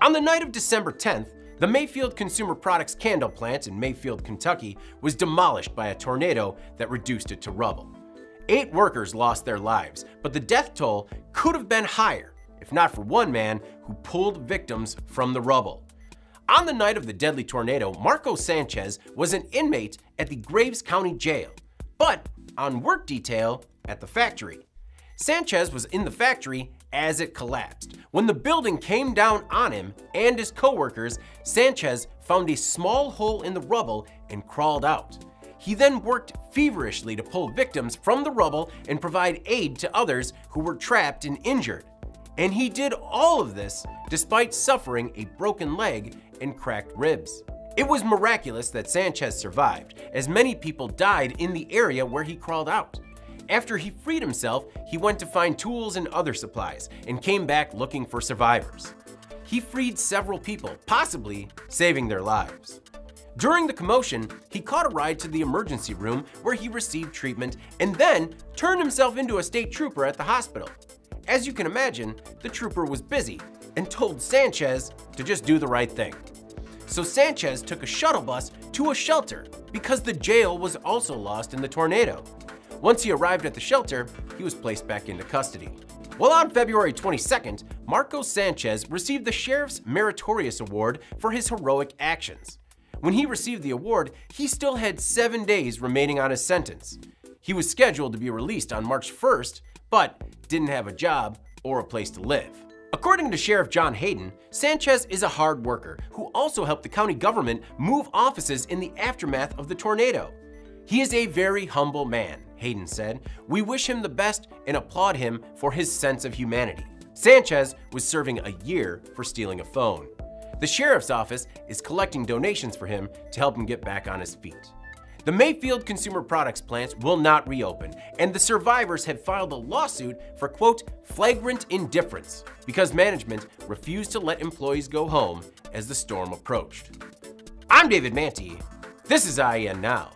On the night of December 10th, the Mayfield Consumer Products candle plant in Mayfield, Kentucky was demolished by a tornado that reduced it to rubble. 8 workers lost their lives, but the death toll could have been higher if not for one man who pulled victims from the rubble. On the night of the deadly tornado, Sanchez was an inmate at the Graves County Jail, but on work detail at the factory. Sanchez was in the factory as it collapsed. When the building came down on him and his coworkers, Sanchez found a small hole in the rubble and crawled out. He then worked feverishly to pull victims from the rubble and provide aid to others who were trapped and injured. And he did all of this despite suffering a broken leg and cracked ribs. It was miraculous that Sanchez survived, as many people died in the area where he crawled out. After he freed himself, he went to find tools and other supplies and came back looking for survivors. He freed several people, possibly saving their lives. During the commotion, he caught a ride to the emergency room where he received treatment and then turned himself into a state trooper at the hospital. As you can imagine, the trooper was busy and told Sanchez to just do the right thing. So Sanchez took a shuttle bus to a shelter because the jail was also lost in the tornado. Once he arrived at the shelter, he was placed back into custody. Well, on February 22nd, Sanchez received the Sheriff's Meritorious Award for his heroic actions. When he received the award, he still had 7 days remaining on his sentence. He was scheduled to be released on March 1st, but didn't have a job or a place to live. According to Sheriff John Hayden, Sanchez is a hard worker who also helped the county government move offices in the aftermath of the tornado. He is a very humble man, Hayden said. We wish him the best and applaud him for his sense of humanity. Sanchez was serving a year for stealing a phone. The sheriff's office is collecting donations for him to help him get back on his feet. The Mayfield Consumer Products plants will not reopen, and the survivors have filed a lawsuit for, quote, flagrant indifference, because management refused to let employees go home as the storm approached. I'm David Manti. This is IEN Now.